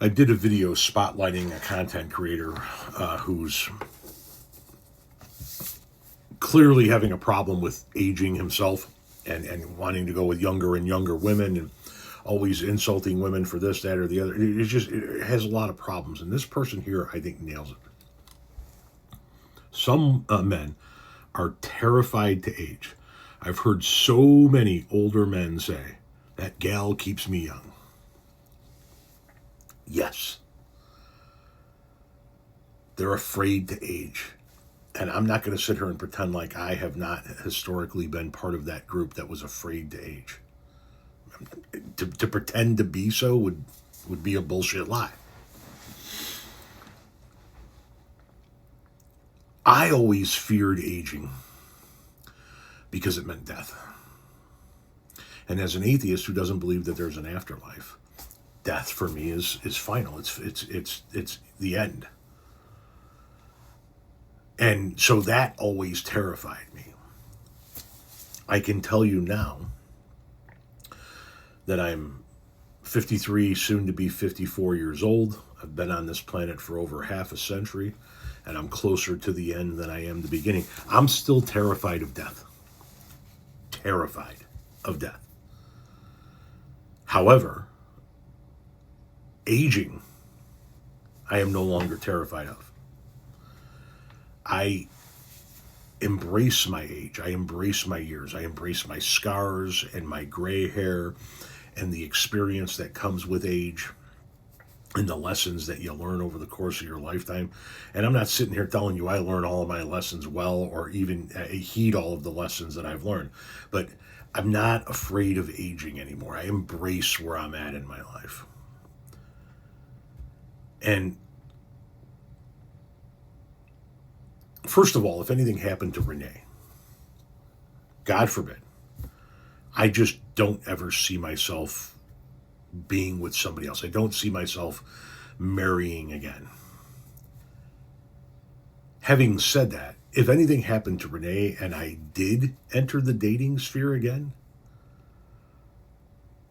I did a video spotlighting a content creator who's clearly having a problem with aging himself and wanting to go with younger and younger women and always insulting women for this, that, or the other. It has a lot of problems. And this person here, I think, nails it. Some men are terrified to age. I've heard so many older men say, that gal keeps me young. Yes. They're afraid to age. And I'm not going to sit here and pretend like I have not historically been part of that group that was afraid to age. To pretend to be so would be a bullshit lie. I always feared aging because it meant death. And as an atheist who doesn't believe that there's an afterlife, death for me is final. It's the end. And so that always terrified me. I can tell you now that I'm 53, soon to be 54 years old. I've been on this planet for over half a century, and I'm closer to the end than I am the beginning. I'm still terrified of death. Terrified of death. However, aging, I am no longer terrified of. I embrace my age. I embrace my years. I embrace my scars and my gray hair and the experience that comes with age and the lessons that you learn over the course of your lifetime. And I'm not sitting here telling you I learn all of my lessons well or even heed all of the lessons that I've learned. But I'm not afraid of aging anymore. I embrace where I'm at in my life. And first of all, if anything happened to Renee, God forbid, I just don't ever see myself being with somebody else. I don't see myself marrying again. Having said that, if anything happened to Renee and I did enter the dating sphere again,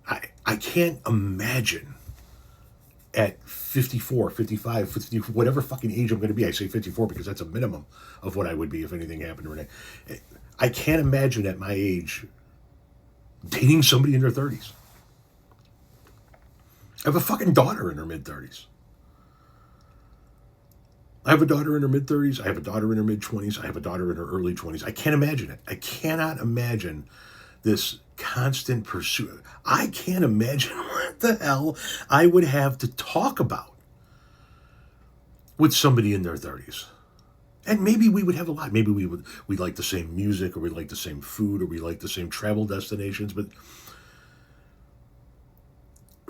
I can't imagine at 54, 55, 50, whatever fucking age I'm going to be. I say 54 because that's a minimum of what I would be if anything happened to Renee. I can't imagine at my age dating somebody in their 30s. I have a fucking daughter in her mid-30s. I have a daughter in her mid-30s. I have a daughter in her mid-20s. I have a daughter in her early 20s. I can't imagine it. I cannot imagine this constant pursuit. I can't imagine what the hell I would have to talk about with somebody in their 30s. And maybe we would have a lot. Maybe we like the same music, or we like the same food, or we like the same travel destinations. But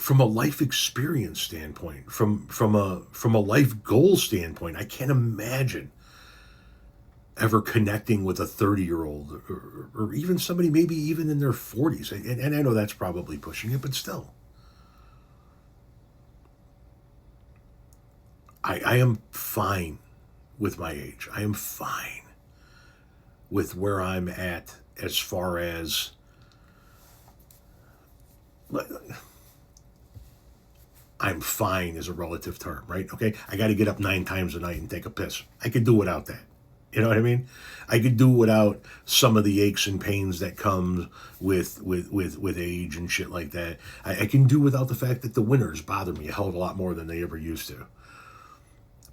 from a life experience standpoint, from a life goal standpoint, I can't imagine ever connecting with a 30-year-old or even somebody maybe even in their 40s. And I know that's probably pushing it, but still. I am fine with my age. I am fine with where I'm at as far as I'm fine is a relative term, right? Okay, I got to get up 9 times a night and take a piss. I could do without that. You know what I mean? I could do without some of the aches and pains that come with age and shit like that. I can do without the fact that the winters bother me a hell of a lot more than they ever used to.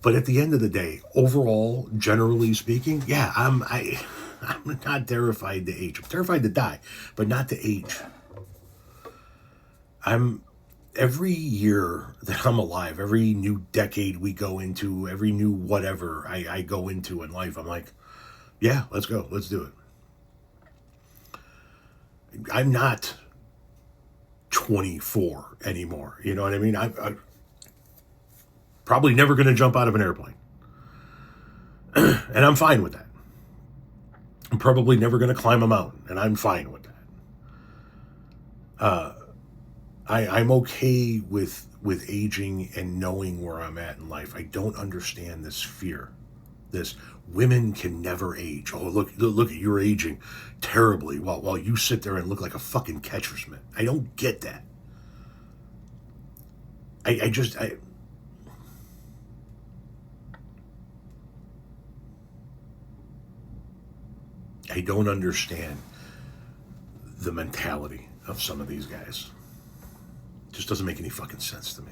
But at the end of the day, overall, generally speaking, yeah, I'm not terrified to age. I'm terrified to die, but not to age. Every year that I'm alive, every new decade we go into, every new whatever I go into in life, I'm like, yeah, let's go. Let's do it. I'm not 24 anymore. You know what I mean? I'm probably never going to jump out of an airplane. And I'm fine with that. I'm probably never going to climb a mountain. And I'm fine with that. I'm okay with aging and knowing where I'm at in life. I don't understand this fear. This women can never age. Oh, look at you're aging terribly while you sit there and look like a fucking catcher's mitt. I don't get that. I don't understand the mentality of some of these guys. Just doesn't make any fucking sense to me.